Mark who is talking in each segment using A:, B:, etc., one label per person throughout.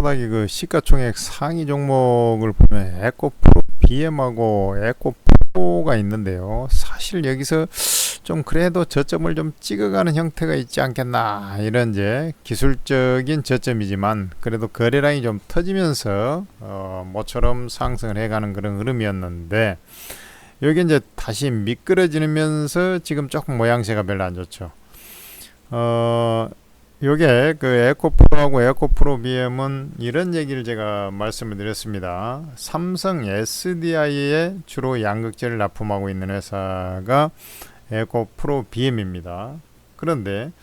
A: 코닥이 그 시가총액 상위 종목을 보면 에코프로 BM하고 에코프로가 있는데요. 사실 여기서 좀 그래도 저점을 좀 찍어가는 형태가 있지 않겠나, 이런 이제 기술적인 저점이지만 그래도 거래량이 좀 터지면서 모처럼 상승을 해가는 그런 흐름이었는데, 여기 이제 다시 미끄러지면서 지금 조금 모양새가 별로 안 좋죠. 요게 그 에코프로하고 에코프로 BM은 이런 얘기를 제가 말씀을 드렸습니다. 삼성 SDI에 주로 양극재를 납품하고 있는 회사가 에코프로 BM입니다. 그런데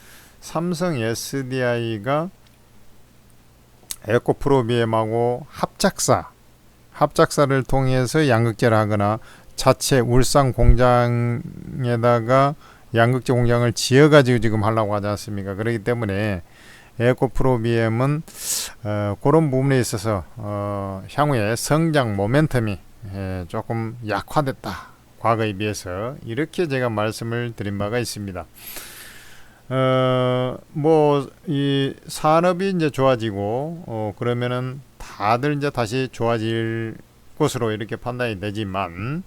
A: 삼성 SDI가 에코프로 BM하고 합작사를 통해서 양극재를 하거나 자체 울산 공장에다가 양극재 공장을 지어가지고 지금 하려고 하지 않습니까? 그렇기 때문에 에코프로 BM은 그런 부분에 있어서 향후에 성장 모멘텀이 조금 약화됐다, 과거에 비해서, 이렇게 제가 말씀을 드린 바가 있습니다. 뭐 이 산업이 이제 좋아지고 그러면은 다들 이제 다시 좋아질 것으로 이렇게 판단이 되지만,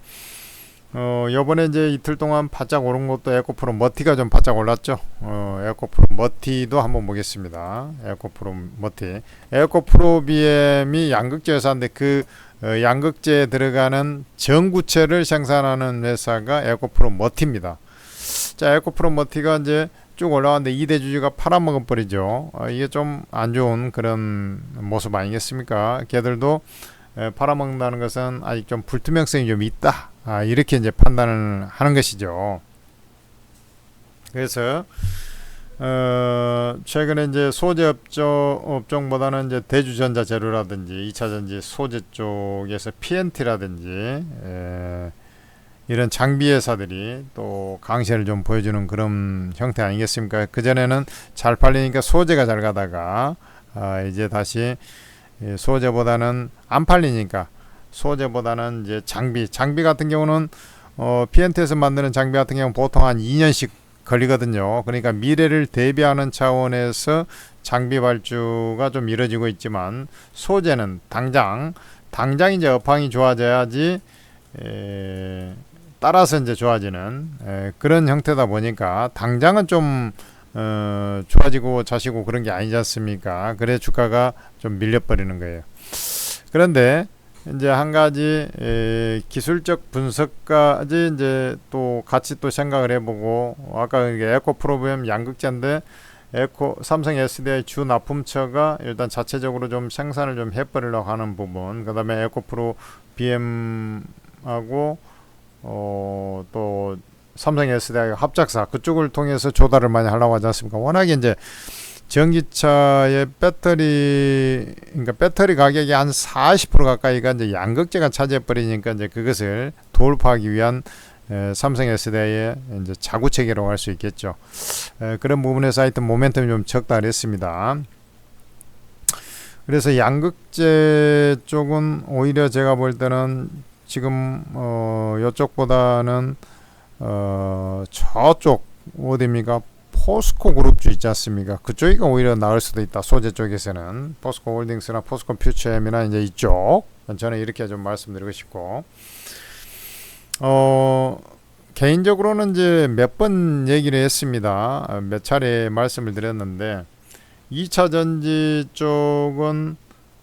A: 요번에 이제 이틀 동안 바짝 오른 것도 에코프로 머티가 좀 바짝 올랐죠. 에코프로 머티도 한번 보겠습니다. 에코프로 머티. 에코프로 BM이 양극재 회사인데 그 양극재에 들어가는 전구체를 생산하는 회사가 에코프로 머티입니다. 자, 에코프로 머티가 이제 쭉 올라왔는데 2대 주주가 팔아먹은 버리죠. 이게 좀 안 좋은 그런 모습 아니겠습니까? 걔들도 팔아먹는다는 것은 아직 좀 불투명성이 좀 있다, 이렇게 이제 판단을 하는 것이죠. 그래서 최근에 이제 소재 업종보다는 이제 대주전자 재료라든지 2차 전지 소재 쪽에서 PNT라든지 이런 장비 회사들이 또 강세를 좀 보여주는 그런 형태 아니겠습니까? 그전에는 잘 팔리니까 소재가 잘 가다가 이제 다시 소재보다는 안 팔리니까 소재보다는 이제 장비 같은 경우는 PNT에서 만드는 장비 같은 경우는 보통 한 2년씩 걸리거든요. 그러니까 미래를 대비하는 차원에서 장비 발주가 좀 이뤄지고 있지만, 소재는 당장 이제 업황이 좋아져야지 따라서 이제 좋아지는 그런 형태다 보니까 당장은 좀 좋아지고 자시고 그런 게 아니지 않습니까? 그래 주가가 좀 밀려버리는 거예요. 그런데 이제 한 가지 기술적 분석까지 이제 또 같이 또 생각을 해보고, 아까 에코프로 BM 양극재인데 삼성 SDI 주 납품처가 일단 자체적으로 좀 생산을 좀 해버리려고 하는 부분, 그 다음에 에코프로 BM하고 또 삼성 SDI 합작사 그쪽을 통해서 조달을 많이 하려고 하지 않습니까? 워낙에 이제 전기차의 그러니까 배터리 가격이 한 40% 가까이가 이제 양극재가 차지해 버리니까 이제 그것을 돌파하기 위한 삼성 SDI의 이제 자구 체계라고 할 수 있겠죠. 그런 부분에서 하여튼 모멘텀이 좀 적다 그랬습니다. 그래서 양극재 쪽은 오히려 제가 볼 때는 지금 이쪽보다는 저쪽 어디입니까? 포스코 그룹주 있지 않습니까? 그쪽이 오히려 나을 수도 있다. 소재 쪽에서는 포스코 홀딩스나 포스코 퓨처엠이나 이제 이쪽, 저는 이렇게 좀 말씀드리고 싶고, 개인적으로는 이제 몇 번 얘기를 했습니다. 몇 차례 말씀을 드렸는데, 2차 전지 쪽은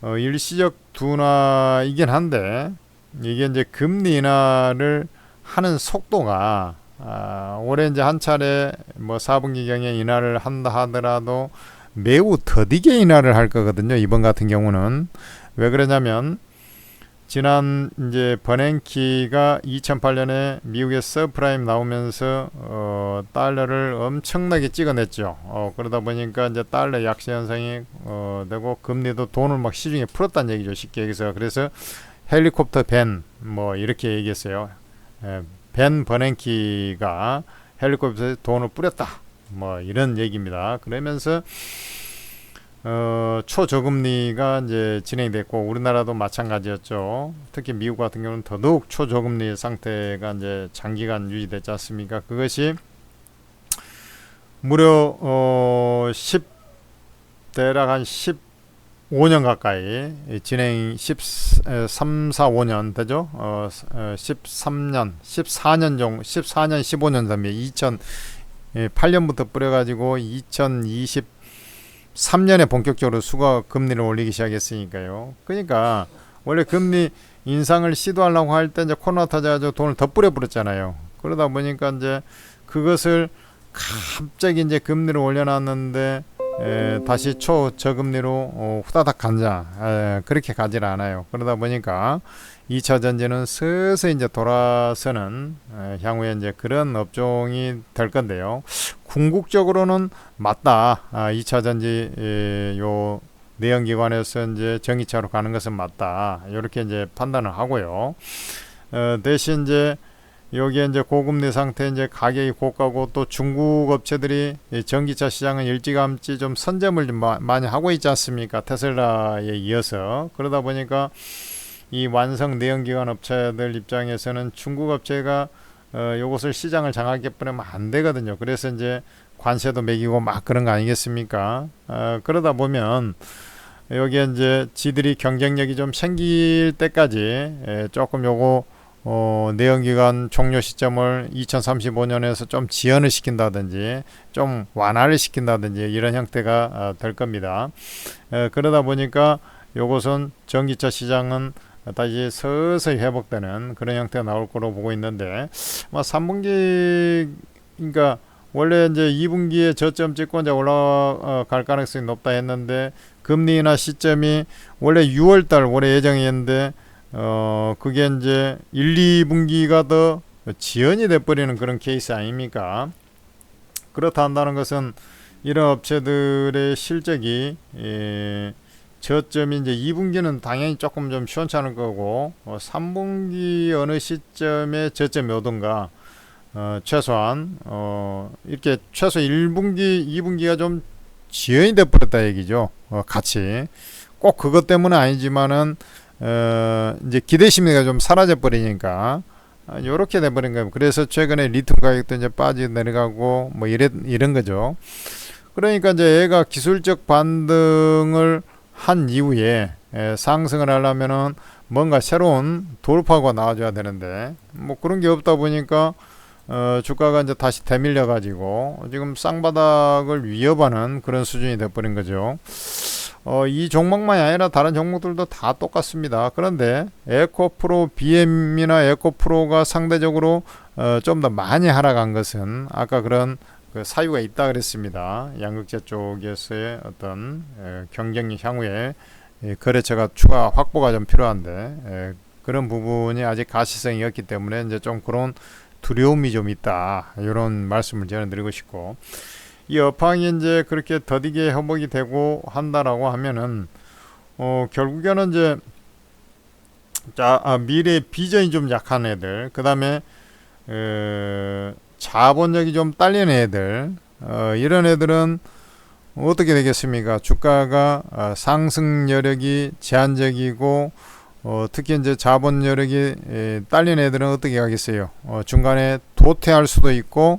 A: 일시적 둔화이긴 한데, 이게 이제 금리 인하를 하는 속도가 올해 이제 한 차례 뭐 4분기경에 인하를 한다 하더라도 매우 더디게 인하를 할 거거든요. 이번 같은 경우는 왜 그러냐면, 지난 이제 버냉키가 2008년에 미국의 서프라임 나오면서 달러를 엄청나게 찍어냈죠. 그러다 보니까 이제 달러 약세 현상이 되고 금리도 돈을 막 시중에 풀었다는 얘기죠. 쉽게 얘기해서. 그래서 헬리콥터 벤 뭐 이렇게 얘기했어요. 벤 버냉키가 헬리콥터에 돈을 뿌렸다, 뭐 이런 얘기입니다. 그러면서 초저금리가 이제 진행됐고, 우리나라도 마찬가지였죠. 특히 미국 같은 경우는 더더욱 초저금리 상태가 이제 장기간 유지됐지 않습니까? 그것이 무려 대략 한 5년 가까이 진행 13, 4, 5년 되죠. 13년, 14년 정도, 14년, 15년 됩니다. 2008년부터 뿌려가지고 2023년에 본격적으로 수가 금리를 올리기 시작했으니까요. 그러니까 원래 금리 인상을 시도하려고 할 때 이제 코로나 터져가지고 돈을 더 뿌려버렸잖아요. 그러다 보니까 이제 그것을 갑자기 이제 금리를 올려놨는데 다시 초저금리로 후다닥 간자 그렇게 가질 않아요. 그러다 보니까 2차 전지는 서서히 이제 돌아서는 향후에 이제 그런 업종이 될 건데요. 궁극적으로는 맞다. 2차 전지 요 내연기관에서 이제 전기차로 가는 것은 맞다. 이렇게 이제 판단을 하고요. 대신 이제 여기에 이제 고금리 상태 이제 가격이 고가고 또 중국 업체들이 전기차 시장은 일찌감치 좀 선점을 좀 많이 하고 있지 않습니까? 테슬라에 이어서. 그러다 보니까 이 완성 내연기관 업체들 입장에서는 중국 업체가 요것을 시장을 장악해 버리면 안 되거든요. 그래서 이제 관세도 매기고 막 그런 거 아니겠습니까? 그러다 보면 여기에 이제 지들이 경쟁력이 좀 생길 때까지 조금 요거 내연기관 종료 시점을 2035년에서 좀 지연을 시킨다든지 좀 완화를 시킨다든지 이런 형태가 될 겁니다. 그러다 보니까 요것은 전기차 시장은 다시 서서히 회복되는 그런 형태가 나올 거로 보고 있는데 3분기 그러니까 원래 이제 2분기에 저점 찍고 이제 올라갈 가능성이 높다 했는데 금리 인하 시점이 원래 6월달 올해 예정이었는데 그게 이제 1, 2분기가 더 지연이 돼버리는 그런 케이스 아닙니까? 그렇다 한다는 것은 이런 업체들의 실적이 저점이 이제 2분기는 당연히 조금 좀 시원찮을 거고 3분기 어느 시점에 저점이 오든가 최소한 이렇게 최소 1분기, 2분기가 좀 지연이 돼버렸다 얘기죠. 같이 꼭 그것 때문은 아니지만은 이제 기대 심리가 좀 사라져 버리니까 요렇게 돼버린 거예요. 그래서 최근에 리튬 가격도 이제 빠져 내려가고 뭐 이런 거죠. 그러니까 이제 얘가 기술적 반등을 한 이후에 상승을 하려면은 뭔가 새로운 돌파구가 나와줘야 되는데 뭐 그런 게 없다 보니까 주가가 이제 다시 대밀려 가지고 지금 쌍바닥을 위협하는 그런 수준이 돼버린 거죠. 이 종목만이 아니라 다른 종목들도 다 똑같습니다. 그런데 에코프로 BM이나 에코프로가 상대적으로 좀 더 많이 하락한 것은 아까 그런 그 사유가 있다 그랬습니다. 양극재 쪽에서의 어떤 경쟁력 향후에 거래처가 추가 확보가 좀 필요한데 그런 부분이 아직 가시성이 없기 때문에 이제 좀 그런 두려움이 좀 있다. 이런 말씀을 저는 드리고 싶고 이 업황이 이제 그렇게 더디게 회복이 되고 한다라고 하면은 결국에는 이제 미래 비전이 좀 약한 애들, 그 다음에 자본력이 좀 딸리는 애들, 이런 애들은 어떻게 되겠습니까? 주가가 상승 여력이 제한적이고 특히 이제 자본 여력이 딸린 애들은 어떻게 하겠어요? 중간에 도태할 수도 있고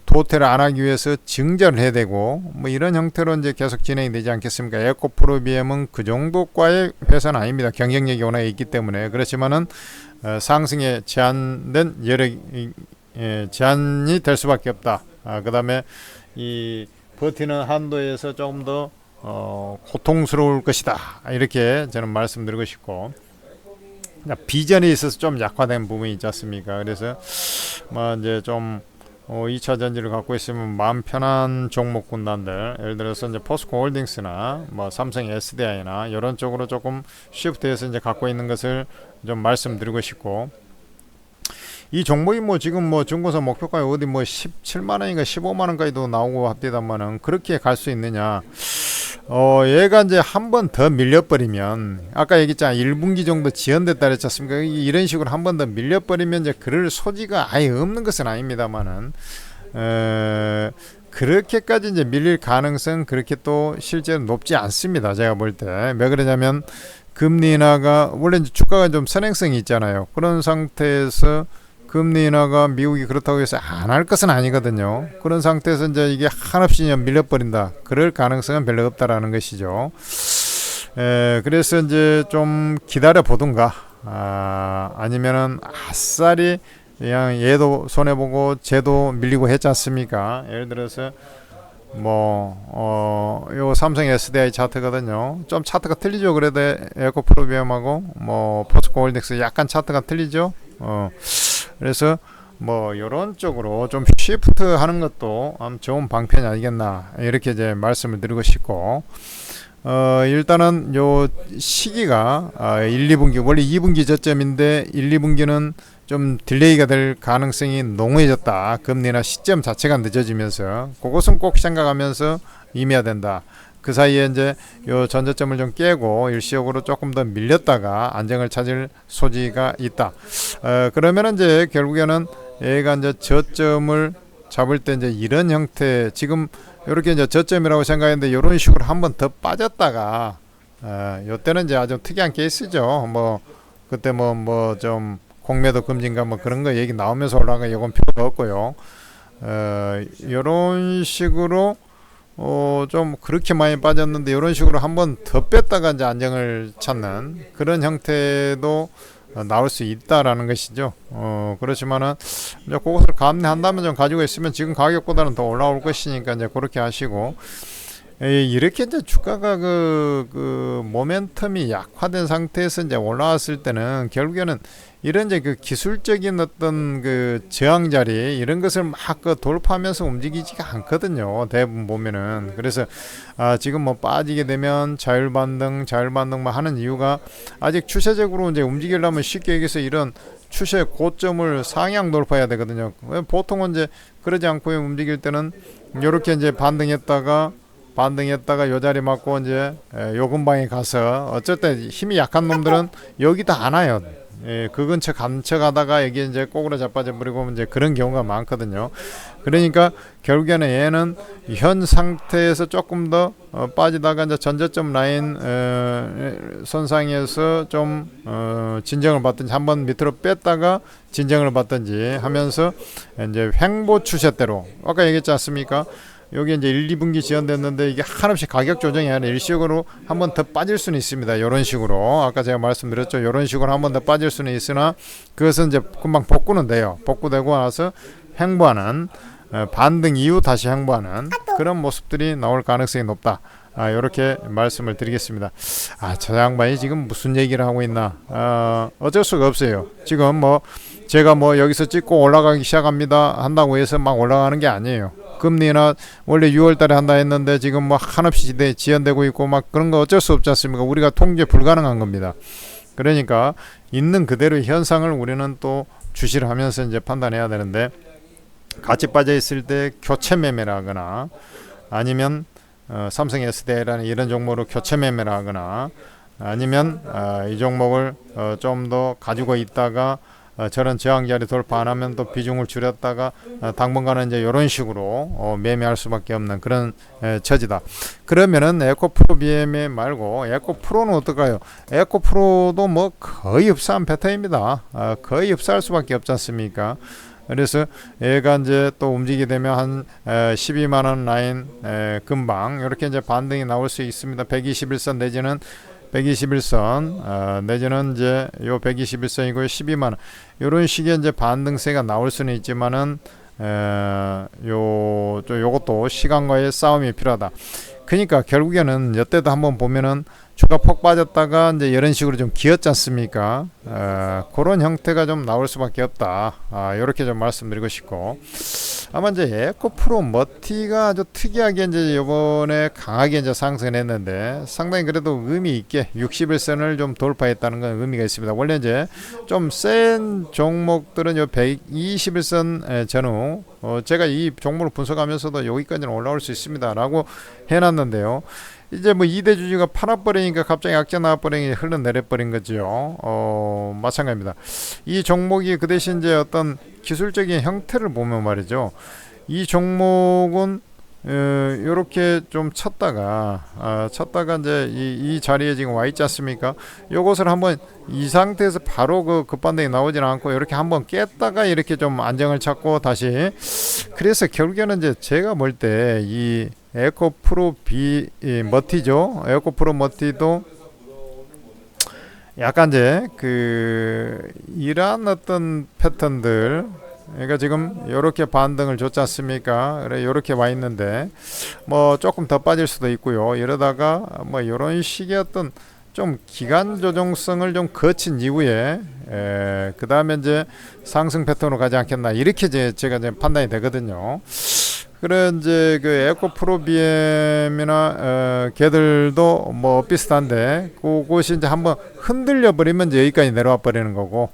A: 도태를 안 하기 위해서 증자를 해야 되고 뭐 이런 형태로 이제 계속 진행이 되지 않겠습니까? 에코프로비엠은 그 정도과의 회사는 아닙니다. 경쟁력이 워낙 있기 때문에. 그렇지만은 상승에 제한된 여력이 제한이 될 수밖에 없다. 그 다음에 이 버티는 한도에서 조금 더 고통스러울 것이다. 이렇게 저는 말씀드리고 싶고 비전에 있어서 좀 약화된 부분이 있지 않습니까? 그래서 뭐 이제 좀 2차 전지를 갖고 있으면 마음 편한 종목 군단들, 예를 들어서 이제 포스코 홀딩스나 뭐 삼성 SDI나 이런 쪽으로 조금 쉬프트해서 이제 갖고 있는 것을 좀 말씀드리고 싶고, 이 종목이 뭐 지금 뭐 중고선 목표가에 어디 뭐 17만원인가 15만원까지도 나오고 합디다만은 그렇게 갈 수 있느냐. 얘가 이제 한 번 더 밀려버리면, 아까 얘기했잖아 1분기 정도 지연됐다 그랬지 않습니까? 이런 식으로 한 번 더 밀려버리면 이제 그럴 소지가 아예 없는 것은 아닙니다만은 그렇게까지 이제 밀릴 가능성 그렇게 또 실제로 높지 않습니다. 제가 볼 때. 왜 그러냐면 금리 인하가 원래 이제 주가가 좀 선행성이 있잖아요. 그런 상태에서 금리 인하가 미국이 그렇다고 해서 안 할 것은 아니거든요. 그런 상태에서 이제 이게 한없이 밀려버린다. 그럴 가능성은 별로 없다라는 것이죠. 그래서 이제 좀 기다려 보든가, 아니면은 아싸리 그냥 얘도 손해보고 쟤도 밀리고 했지 않습니까? 예를 들어서 요 삼성 SDI 차트거든요. 좀 차트가 틀리죠. 그래도 에코프로비움하고 포스코홀딩스 약간 차트가 틀리죠. 그래서 이런 쪽으로 좀 시프트 하는 것도 좋은 방편이 아니겠나, 이렇게 이제 말씀을 드리고 싶고, 일단은 요 시기가 1, 2분기, 원래 2분기 저점인데 1, 2분기는 좀 딜레이가 될 가능성이 농후해졌다. 금리나 시점 자체가 늦어지면서 그것은 꼭 생각하면서 임해야 된다. 그 사이에 이제 요 전저점을 좀 깨고 일시적으로 조금 더 밀렸다가 안정을 찾을 소지가 있다. 그러면 이제 결국에는 얘가 이제 저점을 잡을 때 이제 이런 형태, 지금 이렇게 이제 저점이라고 생각했는데 이런 식으로 한번 더 빠졌다가, 요때는 이제 아주 특이한 케이스죠. 그때 좀 공매도 금지인가 그런 거 얘기 나오면서 올라간 이건 필요가 없고요. 이런 식으로 좀 그렇게 많이 빠졌는데 이런 식으로 한번 더 뺐다가 이제 안정을 찾는 그런 형태도 나올 수 있다라는 것이죠. 그렇지만은 이제 그것을 감내한다면 좀 가지고 있으면 지금 가격보다는 더 올라올 것이니까 이제 그렇게 하시고, 이렇게 이제 주가가 그 모멘텀이 약화된 상태에서 이제 올라왔을 때는 결국에는 이런 이제 그 기술적인 어떤 그 저항 자리 이런 것을 막 돌파하면서 움직이지가 않거든요. 대부분 보면은. 그래서 지금 빠지게 되면 자율반등 하는 이유가, 아직 추세적으로 이제 움직이려면 쉽게 얘기해서 이런 추세 고점을 상향 돌파해야 되거든요. 보통은 이제 그러지 않고 움직일 때는 이렇게 이제 반등했다가 요 자리 맞고 이제 요 근방에 가서, 어쨌든 힘이 약한 놈들은 여기도 안 와요. 그 근처 감쳐가다가 여기 이제 꼬꾸라 자빠져 버리고 이제 그런 경우가 많거든요. 그러니까 결국에는 얘는 현 상태에서 조금 더 빠지다가 이제 전저점 라인 선상에서 좀 진정을 받든지, 한번 밑으로 뺐다가 진정을 받든지 하면서 이제 횡보 추세대로, 아까 얘기했지 않습니까? 여기 이제 1, 2분기 지연됐는데 이게 한없이 가격 조정이 아니라 일시적으로 한번 더 빠질 수는 있습니다. 이런 식으로 아까 제가 말씀드렸죠. 이런 식으로 한번 더 빠질 수는 있으나 그것은 이제 금방 복구는 돼요. 복구되고 나서 횡보하는, 반등 이후 다시 횡보하는 그런 모습들이 나올 가능성이 높다. 이렇게 말씀을 드리겠습니다. 저 양반이 지금 무슨 얘기를 하고 있나? 어쩔 수가 없어요. 지금 제가 여기서 찍고 올라가기 시작합니다 한다고 해서 막 올라가는 게 아니에요. 금리나 원래 6월 달에 한다 했는데 지금 한없이 지연되고 있고 그런 거 어쩔 수 없지 않습니까? 우리가 통제 불가능한 겁니다. 그러니까 있는 그대로의 현상을 우리는 또 주시를 하면서 이제 판단해야 되는데, 같이 빠져 있을 때 교체 매매를 하거나, 아니면 삼성 SDI라는 이런 종목으로 교체 매매를 하거나, 아니면 이 종목을 좀 더 가지고 있다가 저런 저항자리 돌파 안 하면 또 비중을 줄였다가 당분간은 이제 이런 식으로 매매할 수밖에 없는 그런 처지다. 그러면은 에코프로 BMA 말고 에코프로는 어떨까요? 에코프로도 거의 흡사한 패턴입니다. 거의 흡사할 수밖에 없지 않습니까? 그래서 얘가 이제 또 움직이게 되면 한 12만원 라인 금방 이렇게 이제 반등이 나올 수 있습니다. 121선 내지는 121선 내지는 이제 요 121선이고 12만원 요런 식의 이제 반등세가 나올 수는 있지만은 요것도 시간과의 싸움이 필요하다. 그러니까 결국에는 여태도 한번 보면은 주가 폭 빠졌다가 이제 이런 식으로 좀 기었지 않습니까? 그런 형태가 좀 나올 수밖에 없다. 이렇게 좀 말씀드리고 싶고, 아마 이제 에코프로 머티가 아주 특이하게 이제 이번에 강하게 이제 상승했는데 상당히 그래도 의미 있게 61선을 좀 돌파했다는 건 의미가 있습니다. 원래 이제 좀 센 종목들은 요 121선 전후 제가 이 종목을 분석하면서도 여기까지는 올라올 수 있습니다라고 해놨는데요. 이제 2대 주주가 팔아버리니까 갑자기 악재 나와버리니 흘러내려버린 거죠. 마찬가지입니다. 이 종목이 그 대신 이제 어떤 기술적인 형태를 보면 말이죠. 이 종목은 요렇게 좀 쳤다가 이제 이 자리에 지금 와 있지 않습니까? 요것을 한번 이 상태에서 바로 그 급반등이 나오지는 않고 이렇게 한번 깼다가 이렇게 좀 안정을 찾고 다시, 그래서 결국에는 이제 제가 볼 때 이 에코프로 머티죠. 에코프로 머티도 약간 이제 그 이러한 어떤 패턴들, 그러니까 지금 이렇게 반등을 줬지 않습니까? 그래 이렇게 와 있는데 뭐 조금 더 빠질 수도 있고요. 이러다가 뭐 이런 식의 어떤 좀 기간 조정성을 좀 거친 이후에 그 다음에 이제 상승 패턴으로 가지 않겠나 이렇게 제가 이제 판단이 되거든요. 그래 이제 그 에코프로 BM이나 걔들도 뭐 비슷한데 그것이 이제 한번 흔들려 버리면 이제 여기까지 내려와 버리는 거고,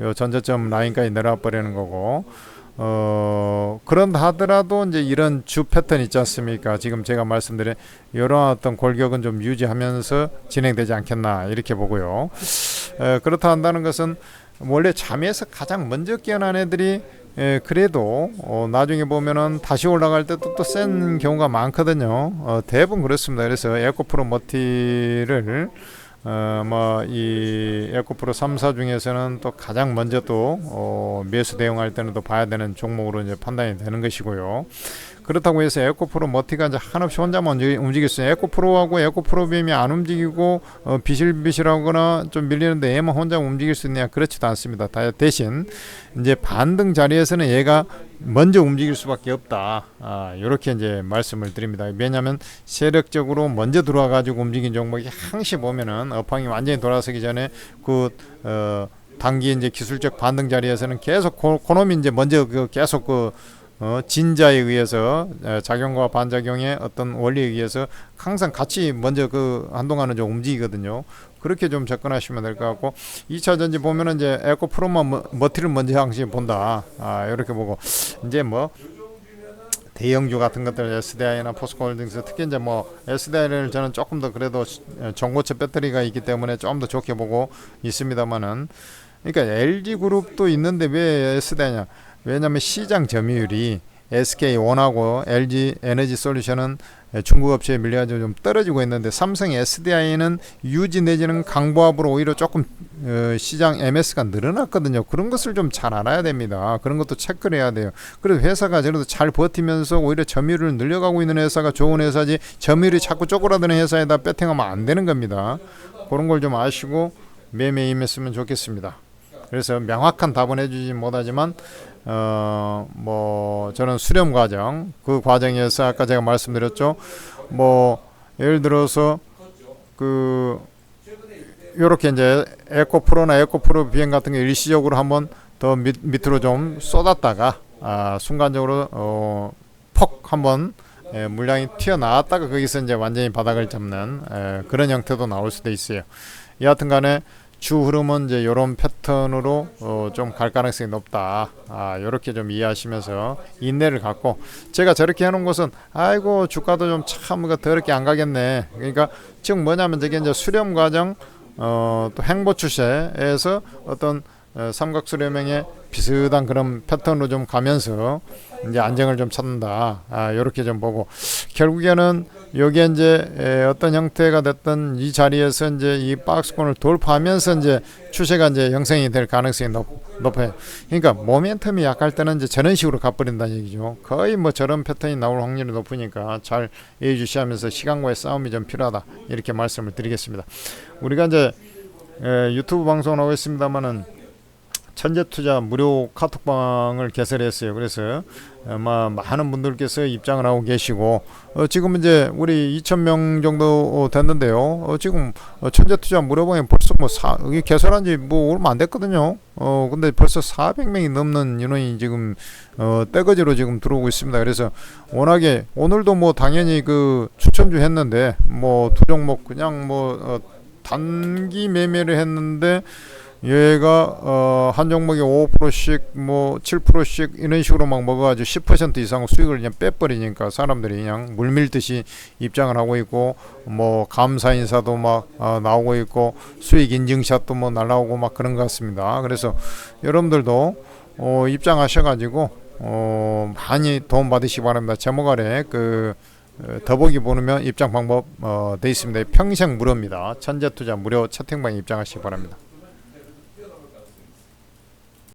A: 요 전저점 라인까지 내려와 버리는 거고, 그런다 하더라도 이제 이런 주 패턴 있지 않습니까? 지금 제가 말씀드린 이런 어떤 골격은 좀 유지하면서 진행되지 않겠나 이렇게 보고요. 그렇다 한다는 것은 원래 잠에서 가장 먼저 깨어난 애들이 그래도 나중에 보면은 다시 올라갈 때도 또 센 경우가 많거든요. 대부분 그렇습니다. 그래서 에코프로 머티를 뭐 이 에코프로 3사 중에서는 또 가장 먼저 또 매수 대응할 때는 또 봐야 되는 종목으로 이제 판단이 되는 것이고요. 그렇다고 해서 에코프로 머티가 이제 한없이 혼자만 움직일 수 있어요. 에코프로하고 에코프로빔이 안 움직이고 비실비실하거나 좀 밀리는데 얘만 혼자 움직일 수 있느냐? 그렇지도 않습니다. 대신 이제 반등 자리에서는 얘가 먼저 움직일 수밖에 없다. 이렇게 이제 말씀을 드립니다. 왜냐하면 세력적으로 먼저 들어와 가지고 움직인 종목이 항시 보면은 업황이 완전히 돌아서기 전에 그 단기 이제 기술적 반등 자리에서는 계속 그놈이 이제 먼저 계속 진자에 의해서 작용과 반작용의 어떤 원리에 의해서 항상 같이 먼저 한동안은 좀 움직이거든요. 그렇게 좀 접근하시면 될 것 같고, 2차 전지 보면은 이제 에코프로만 머티를 먼저 항상 본다. 이렇게 보고 이제 뭐 대형주 같은 것들 SDI나 포스코홀딩스, 특히 이제 뭐 SDI를 저는 조금 더 그래도 전고체 배터리가 있기 때문에 좀 더 좋게 보고 있습니다만은, 그러니까 LG그룹도 있는데 왜 SDI냐? 왜냐하면 시장 점유율이 SK원하고 LG 에너지 솔루션은 중국 업체에 밀려가지고 좀 떨어지고 있는데, 삼성 SDI는 유지 내지는 강보합으로 오히려 조금 시장 MS가 늘어났거든요. 그런 것을 좀 잘 알아야 됩니다. 그런 것도 체크를 해야 돼요. 그래서 회사가 저래도 잘 버티면서 오히려 점유율을 늘려가고 있는 회사가 좋은 회사지, 점유율이 자꾸 쪼그라드는 회사에다 배팅하면 안 되는 겁니다. 그런 걸 좀 아시고 매매에 임했으면 좋겠습니다. 그래서 명확한 답은 해주지 못하지만 뭐 저는 수렴 과정, 그 과정에서 아까 제가 말씀드렸죠. 뭐 예를 들어서 요렇게 이제 에코프로나 에코프로 비행 같은 게 일시적으로 한번 더 밑으로 좀 쏟았다가 순간적으로 폭 한번 물량이 튀어나왔다가 거기서 이제 완전히 바닥을 잡는 그런 형태도 나올 수도 있어요. 여하튼간에 주 흐름은 이제 이런 패턴으로 좀 갈 가능성이 높다. 이렇게 좀 이해하시면서 인내를 갖고, 제가 저렇게 해놓은 것은 아이고 주가도 좀 참 더럽게 안 가겠네. 그러니까 지금 뭐냐면 저게 이제 수렴 과정, 또 행보 추세에서 어떤 삼각수렴형의 비슷한 그런 패턴으로 좀 가면서 이제 안정을 좀 찾는다. 이렇게 좀 보고, 결국에는 여기에 이제 어떤 형태가 됐던 이 자리에서 이제 이 박스권을 돌파하면서 이제 추세가 이제 형성이 될 가능성이 높아요. 그러니까 모멘텀이 약할 때는 이제 저런 식으로 가버린다는 얘기죠. 거의 뭐 저런 패턴이 나올 확률이 높으니까 잘 예의주시하면서 시간과의 싸움이 좀 필요하다. 이렇게 말씀을 드리겠습니다. 우리가 이제 유튜브 방송을 하고 있습니다만은 천재투자 무료 카톡방을 개설했어요. 그래서 아마 많은 분들께서 입장을 하고 계시고, 지금 이제 우리 2,000명 정도 됐는데요. 지금 천재투자 무료방에 벌써 이게 개설한 지 뭐 얼마 안 됐거든요. 근데 벌써 400명이 넘는 인원이 지금 떼거지로 지금 들어오고 있습니다. 그래서 워낙에 오늘도 뭐 당연히 추천주 했는데 뭐 두 종목 그냥 단기 매매를 했는데, 얘가 한 종목에 5%씩 뭐 7%씩 이런 식으로 막 먹어가지고 10% 이상 수익을 그냥 빼버리니까 사람들이 그냥 물밀듯이 입장을 하고 있고, 뭐 감사 인사도 막 나오고 있고, 수익 인증샷도 뭐 날라오고 막 그런 것 같습니다. 그래서 여러분들도 입장하셔가지고 많이 도움 받으시기 바랍니다. 제목 아래 더보기 보면 입장 방법 돼 있습니다. 평생 무료입니다. 천재투자 무료 채팅방에 입장하시기 바랍니다.